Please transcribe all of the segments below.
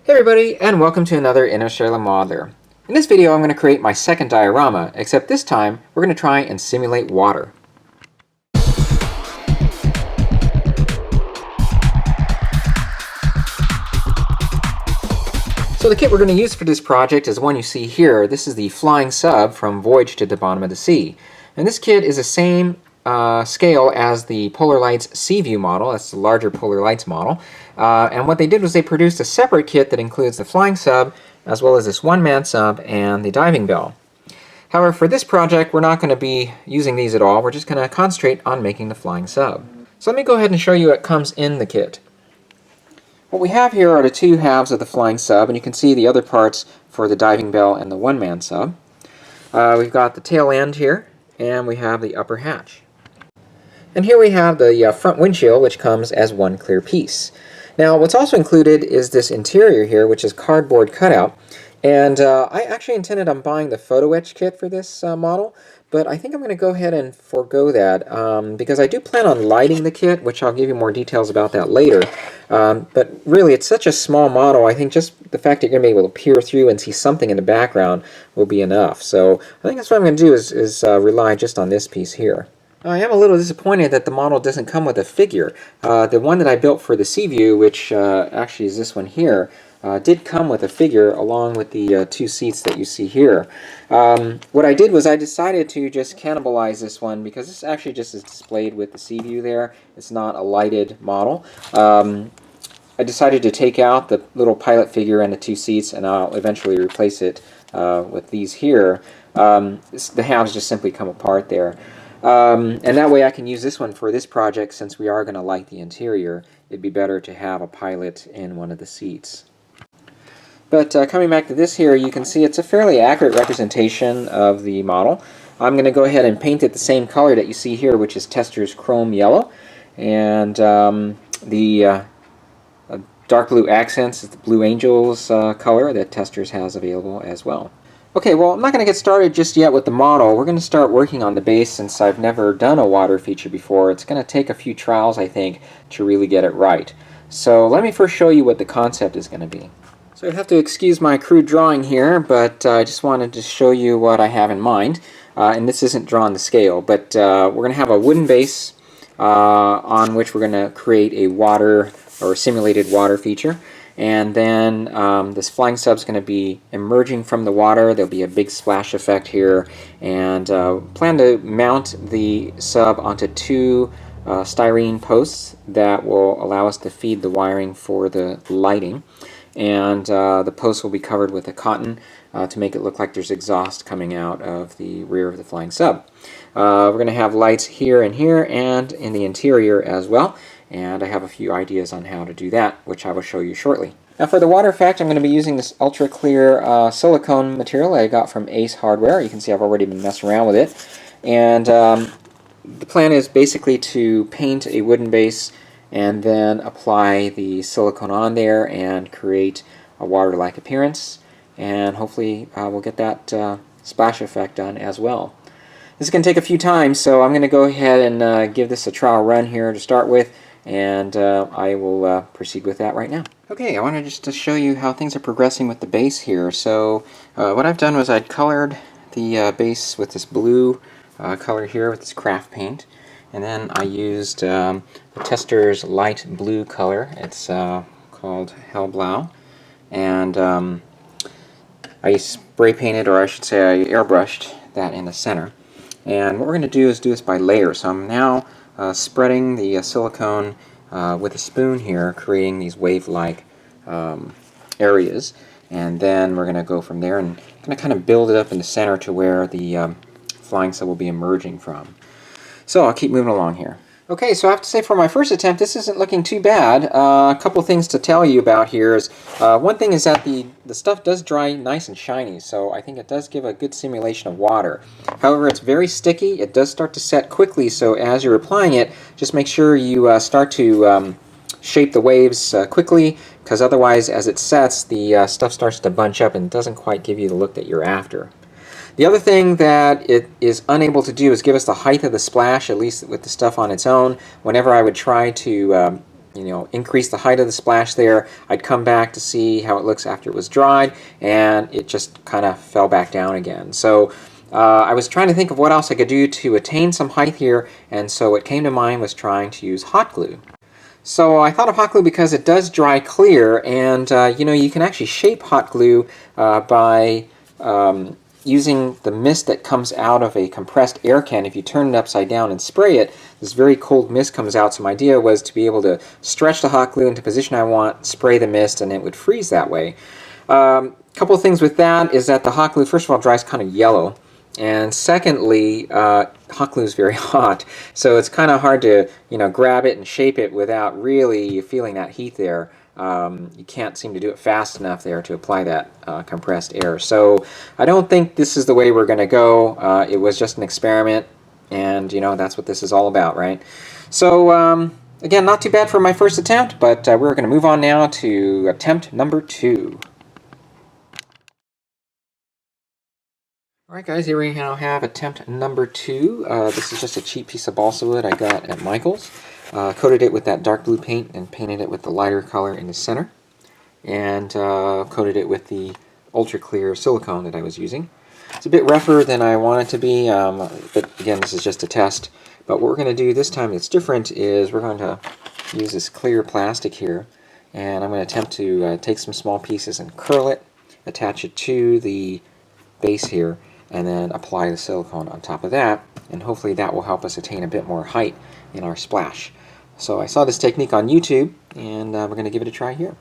Hey everybody, and welcome to another Interstellar Modeler. In this video I'm going to create my second diorama, except this time we're going to try and simulate water. So the kit we're going to use for this project is one you see here. This is the Flying Sub from Voyage to the Bottom of the Sea. And this kit is the same scale as the Polar Lights Seaview model. That's the larger Polar Lights model. And what they did was they produced a separate kit that includes the Flying Sub, as well as this one-man sub and the diving bell. However, for this project, we're not going to be using these at all. We're just going to concentrate on making the Flying Sub. So let me go ahead and show you what comes in the kit. What we have here are the two halves of the Flying Sub, and you can see the other parts for the diving bell and the one-man sub. We've got the tail end here, and we have the upper hatch. And here we have the front windshield, which comes as one clear piece. Now, what's also included is this interior here, which is cardboard cutout. And I actually intended on buying the photo etch kit for this model, but I think I'm going to go ahead and forego that because I do plan on lighting the kit, which I'll give you more details about that later. But really, it's such a small model, I think just the fact that you're going to be able to peer through and see something in the background will be enough. So I think that's what I'm going to do is rely just on this piece here. I am a little disappointed that the model doesn't come with a figure. The one that I built for the Seaview, which actually is this one here, did come with a figure along with the two seats that you see here. What I did was I decided to just cannibalize this one because this actually just is displayed with the Seaview there. It's not a lighted model. I decided to take out the little pilot figure and the two seats, and I'll eventually replace it with these here. The halves just simply come apart there. And that way I can use this one for this project. Since we are going to light the interior, it'd be better to have a pilot in one of the seats. But coming back to this here, you can see it's a fairly accurate representation of the model. I'm going to go ahead and paint it the same color that you see here, which is Tester's Chrome Yellow. And the dark blue accents is the Blue Angels color that Tester's has available as well. Okay, well, I'm not going to get started just yet with the model. We're going to start working on the base since I've never done a water feature before. It's going to take a few trials, I think, to really get it right. So let me first show you what the concept is going to be. So you'll have to excuse my crude drawing here, but I just wanted to show you what I have in mind. And this isn't drawn to scale, but we're going to have a wooden base on which we're going to create a water or simulated water feature. And then this Flying Sub is going to be emerging from the water. There'll be a big splash effect here, and plan to mount the sub onto two styrene posts that will allow us to feed the wiring for the lighting. And the posts will be covered with a cotton to make it look like there's exhaust coming out of the rear of the Flying Sub. We're going to have lights here and in the interior as well. And I have a few ideas on how to do that, which I will show you shortly. Now for the water effect, I'm going to be using this ultra clear silicone material I got from Ace Hardware. You can see I've already been messing around with it. And the plan is basically to paint a wooden base and then apply the silicone on there and create a water-like appearance. And hopefully we'll get that splash effect done as well. This is going to take a few times, so I'm going to go ahead and give this a trial run here to start with. And I will proceed with that right now. Okay, I wanted just to show you how things are progressing with the base here. So what I've done was I'd colored the base with this blue color here with this craft paint. And then I used the Tester's light blue color. It's called Hellblau. And I spray painted, or I should say I airbrushed that in the center. And what we're going to do is do this by layers. So I'm now spreading the silicone with a spoon here, creating these wave-like areas, and then we're going to go from there and going to kind of build it up in the center to where the Flying Sub will be emerging from. So I'll keep moving along here. Okay, so I have to say for my first attempt, this isn't looking too bad. A couple things to tell you about here is, one thing is that the stuff does dry nice and shiny, so I think it does give a good simulation of water. However, it's very sticky. It does start to set quickly, so as you're applying it, just make sure you start to shape the waves quickly, because otherwise, as it sets, the stuff starts to bunch up and doesn't quite give you the look that you're after. The other thing that it is unable to do is give us the height of the splash, at least with the stuff on its own. Whenever I would try to increase the height of the splash there. I'd come back to see how it looks after it was dried, and it just kind of fell back down again. So I was trying to think of what else I could do to attain some height here, and so what came to mind was trying to use hot glue. So I thought of hot glue because it does dry clear, and you can actually shape hot glue by using the mist that comes out of a compressed air can. If you turn it upside down and spray it, this very cold mist comes out. So my idea was to be able to stretch the hot glue into the position I want, spray the mist, and it would freeze that way. Couple of things with that is that the hot glue, first of all, dries kind of yellow. And secondly, hot glue is very hot, so it's kind of hard to grab it and shape it without really feeling that heat there. You can't seem to do it fast enough there to apply that compressed air. So I don't think this is the way we're going to go. It was just an experiment, and that's what this is all about, right? So again, not too bad for my first attempt, but we're going to move on now to attempt number 2. Alright guys, here we now have attempt number 2. This is just a cheap piece of balsa wood I got at Michael's. Coated it with that dark blue paint and painted it with the lighter color in the center. And coated it with the ultra clear silicone that I was using. It's a bit rougher than I want it to be, but again, this is just a test. But what we're going to do this time that's different is we're going to use this clear plastic here. And I'm going to attempt to take some small pieces and curl it, attach it to the base here, and then apply the silicone on top of that, and hopefully that will help us attain a bit more height in our splash. So I saw this technique on YouTube, and we're going to give it a try here.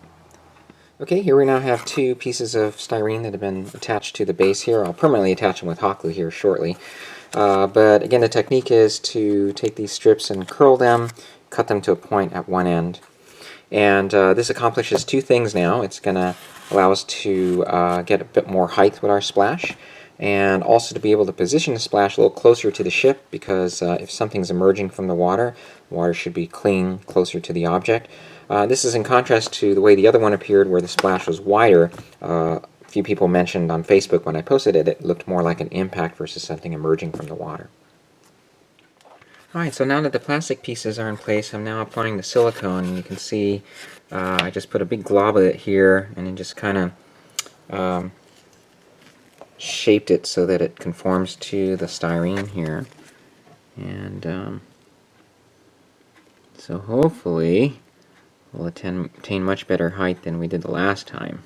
Okay, here we now have 2 pieces of styrene that have been attached to the base here. I'll permanently attach them with hot glue here shortly. But again, the technique is to take these strips and curl them, cut them to a point at one end. And this accomplishes 2 things now. It's going to allow us to get a bit more height with our splash, and also to be able to position the splash a little closer to the ship, because if something's emerging from the water should be clinging closer to the object. This is in contrast to the way the other one appeared, where the splash was wider. A few people mentioned on Facebook when I posted it, it looked more like an impact versus something emerging from the water. Alright, so now that the plastic pieces are in place, I'm now applying the silicone, and you can see I just put a big glob of it here, and then just kind of shaped it so that it conforms to the styrene here. And so hopefully we'll attain much better height than we did the last time.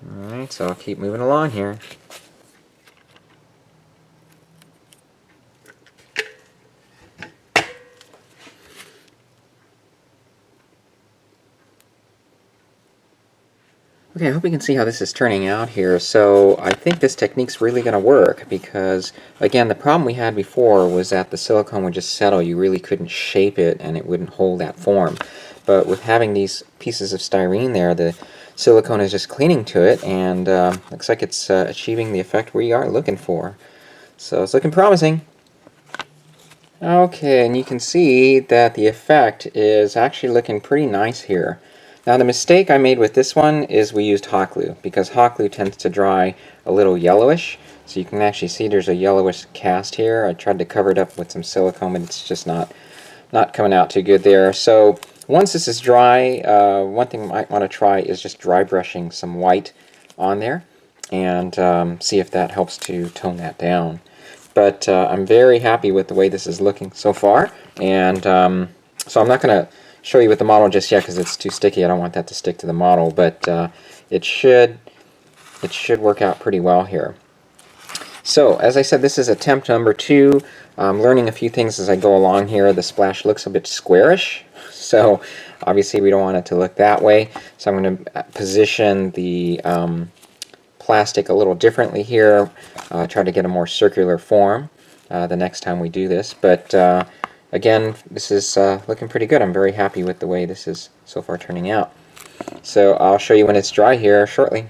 Alright, so I'll keep moving along here. Okay, I hope you can see how this is turning out here. So I think this technique's really going to work, because again, the problem we had before was that the silicone would just settle. You really couldn't shape it and it wouldn't hold that form. But with having these pieces of styrene there, the silicone is just clinging to it, and looks like it's achieving the effect we are looking for. So it's looking promising. Okay, and you can see that the effect is actually looking pretty nice here. Now the mistake I made with this one is we used hot glue, because hot glue tends to dry a little yellowish. So you can actually see there's a yellowish cast here. I tried to cover it up with some silicone, but it's just not coming out too good there. So once this is dry, one thing you might want to try is just dry brushing some white on there, and see if that helps to tone that down. But I'm very happy with the way this is looking so far, and so I'm not going to show you with the model just yet because it's too sticky. I don't want that to stick to the model, but it should work out pretty well here. So as I said, this is attempt number 2. I'm learning a few things as I go along here. The splash looks a bit squarish, so obviously we don't want it to look that way. So I'm going to position the plastic a little differently here, try to get a more circular form the next time we do this. But again, this is looking pretty good. I'm very happy with the way this is so far turning out. So I'll show you when it's dry here shortly.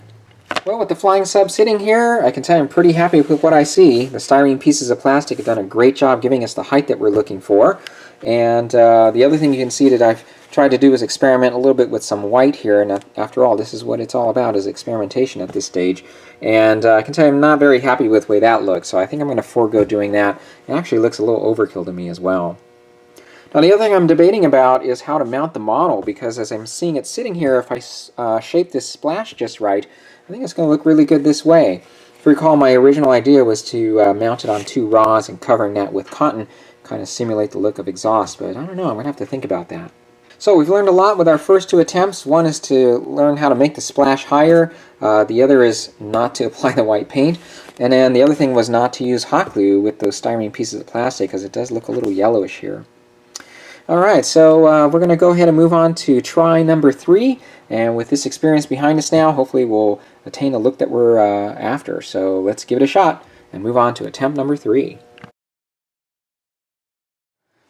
Well, with the flying sub sitting here, I can tell you I'm pretty happy with what I see. The styrene pieces of plastic have done a great job giving us the height that we're looking for. And the other thing you can see that I've tried to do is experiment a little bit with some white here. And after all, this is what it's all about, is experimentation at this stage. And I can tell you I'm not very happy with the way that looks. So I think I'm going to forego doing that. It actually looks a little overkill to me as well. Now the other thing I'm debating about is how to mount the model, because as I'm seeing it sitting here, if I shape this splash just right, I think it's going to look really good this way. If you recall, my original idea was to mount it on two rods and covering that with cotton, kind of simulate the look of exhaust, but I don't know, I'm going to have to think about that. So we've learned a lot with our first two attempts. One is to learn how to make the splash higher. The other is not to apply the white paint. And then the other thing was not to use hot glue with those styrene pieces of plastic, because it does look a little yellowish here. Alright, so we're going to go ahead and move on to try number 3. And with this experience behind us now, hopefully we'll attain the look that we're after. So let's give it a shot and move on to attempt number 3.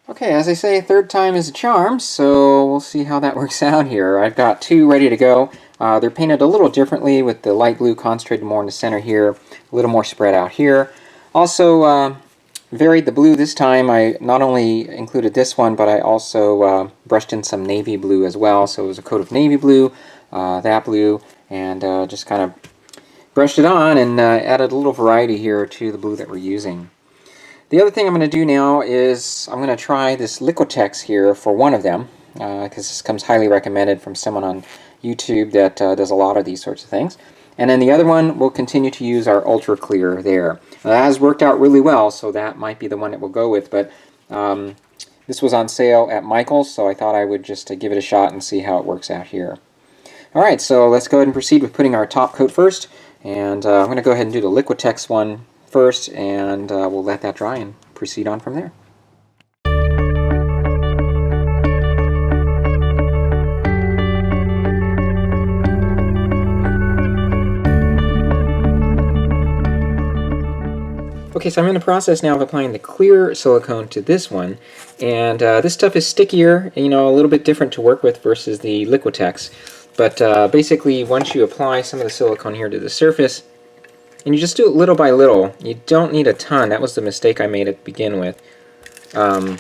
Okay, as I say, third time is a charm, so we'll see how that works out here. I've got two ready to go. They're painted a little differently, with the light blue concentrated more in the center here, a little more spread out here. Also varied the blue this time. I not only included this one, but I also brushed in some navy blue as well. So it was a coat of navy blue, that blue, and just kind of brushed it on and added a little variety here to the blue that we're using. The other thing I'm going to do now is I'm going to try this Liquitex here for one of them, because this comes highly recommended from someone on YouTube that does a lot of these sorts of things. And then the other one, we'll continue to use our Ultra Clear there. Now, that has worked out really well, so that might be the one that we'll go with, but this was on sale at Michael's, so I thought I would just give it a shot and see how it works out here. Alright, so let's go ahead and proceed with putting our top coat first, and I'm going to go ahead and do the Liquitex one first, and we'll let that dry and proceed on from there. Okay, so I'm in the process now of applying the clear silicone to this one, and this stuff is stickier, you know, a little bit different to work with versus the Liquitex. But basically, once you apply some of the silicone here to the surface, and you just do it little by little. You don't need a ton. That was the mistake I made to begin with. You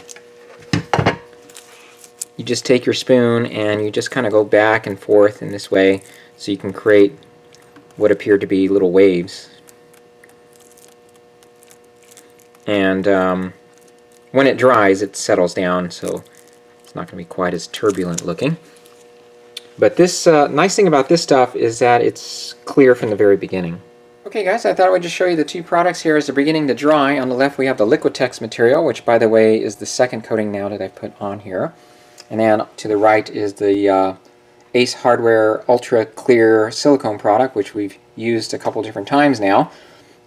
just take your spoon and you just kind of go back and forth in this way so you can create what appear to be little waves. And when it dries, it settles down, so it's not going to be quite as turbulent looking. But this nice thing about this stuff is that it's clear from the very beginning. Okay guys, I thought I would just show you the two products here as they're beginning to dry. On the left we have the Liquitex material, which by the way is the second coating now that I've put on here. And then to the right is the Ace Hardware Ultra Clear silicone product, which we've used a couple different times now.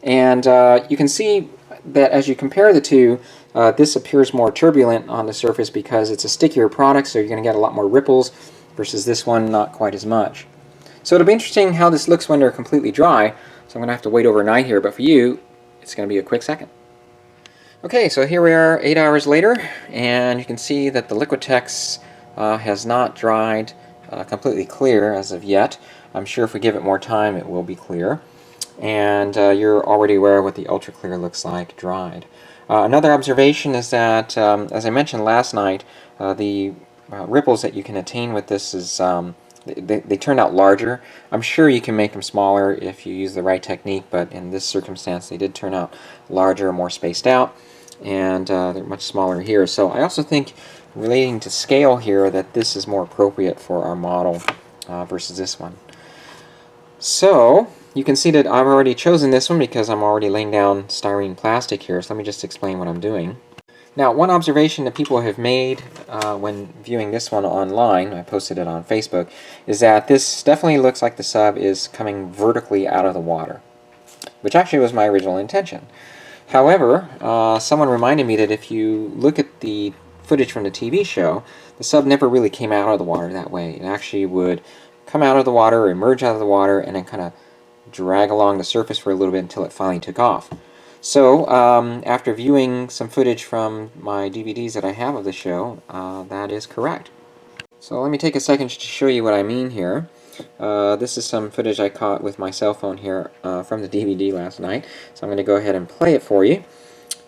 And you can see that as you compare the two, this appears more turbulent on the surface because it's a stickier product, so you're going to get a lot more ripples, versus this one not quite as much. So it'll be interesting how this looks when they're completely dry. So I'm going to have to wait overnight here, but for you, it's going to be a quick second. Okay, so here we are 8 hours later, and you can see that the Liquitex has not dried completely clear as of yet. I'm sure if we give it more time, it will be clear. And you're already aware of what the Ultra Clear looks like dried. Another observation is that, as I mentioned last night, the ripples that you can attain with this is they turn out larger. I'm sure you can make them smaller if you use the right technique, but in this circumstance they did turn out larger, more spaced out, and they're much smaller here. So I also think, relating to scale here, that this is more appropriate for our model versus this one. So you can see that I've already chosen this one because I'm already laying down styrene plastic here, so let me just explain what I'm doing. Now, one observation that people have made when viewing this one online, I posted it on Facebook, is that this definitely looks like the sub is coming vertically out of the water, which actually was my original intention. However, someone reminded me that if you look at the footage from the TV show, the sub never really came out of the water that way. It actually would come out of the water, or emerge out of the water, and then kind of drag along the surface for a little bit until it finally took off. So, after viewing some footage from my DVDs that I have of the show, that is correct. So let me take a second to show you what I mean here. This is some footage I caught with my cell phone here from the DVD last night. So I'm going to go ahead and play it for you.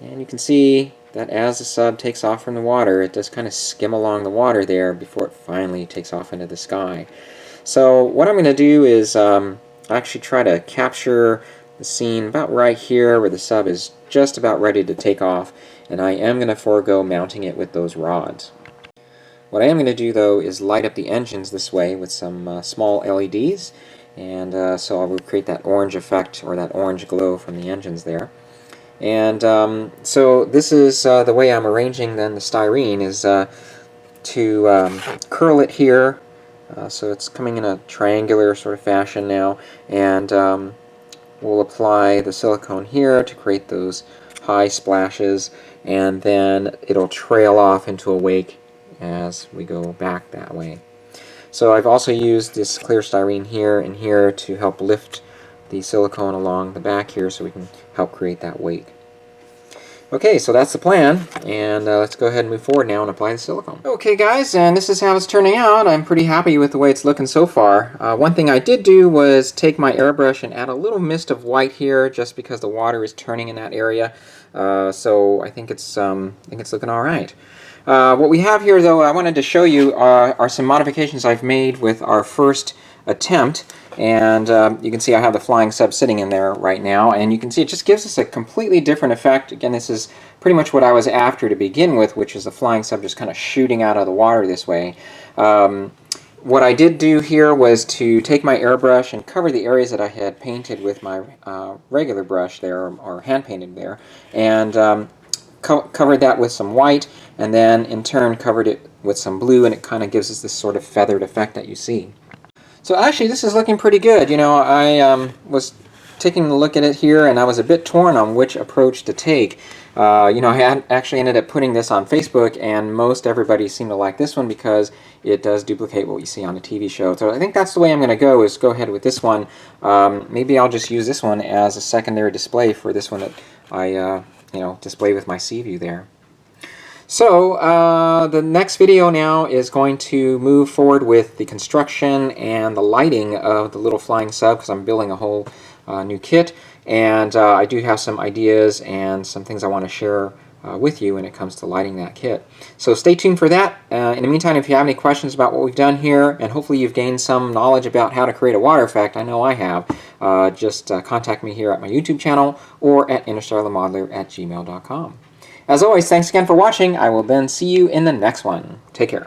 And you can see that as the sub takes off from the water, it does kind of skim along the water there before it finally takes off into the sky. So what I'm going to do is actually try to capture the scene about right here where the sub is just about ready to take off, and I am going to forego mounting it with those rods. What I am going to do, though, is light up the engines this way with some small LEDs, and so I will create that orange effect, or that orange glow from the engines there. And so this is the way I'm arranging then the styrene, is to curl it here, so it's coming in a triangular sort of fashion now, and we'll apply the silicone here to create those high splashes, and then it'll trail off into a wake as we go back that way. So I've also used this clear styrene here and here to help lift the silicone along the back here so we can help create that wake. Okay, so that's the plan, and let's go ahead and move forward now and apply the silicone. Okay guys, and this is how it's turning out. I'm pretty happy with the way it's looking so far. One thing I did do was take my airbrush and add a little mist of white here, just because the water is turning in that area. So I think it's looking all right. What we have here, though, I wanted to show you are some modifications I've made with our first attempt. And you can see I have the flying sub sitting in there right now, and you can see it just gives us a completely different effect. Again, this is pretty much what I was after to begin with, which is the flying sub just kind of shooting out of the water this way. What I did do here was to take my airbrush and cover the areas that I had painted with my regular brush there, or hand painted there, and covered that with some white, and then in turn covered it with some blue, and it kind of gives us this sort of feathered effect that you see. So actually this is looking pretty good. You know, I was taking a look at it here, and I was a bit torn on which approach to take. You know, I had actually ended up putting this on Facebook, and most everybody seemed to like this one because it does duplicate what you see on a TV show. So I think that's the way I'm going to go, is go ahead with this one. Maybe I'll just use this one as a secondary display for this one that I you know, display with my sea view there. So the next video now is going to move forward with the construction and the lighting of the little flying sub, because I'm building a whole new kit, and I do have some ideas and some things I want to share with you when it comes to lighting that kit. So stay tuned for that. In the meantime, if you have any questions about what we've done here, and hopefully you've gained some knowledge about how to create a water effect, I know I have, just contact me here at my YouTube channel or at interstellarmodeler@gmail.com. As always, thanks again for watching. I will then see you in the next one. Take care.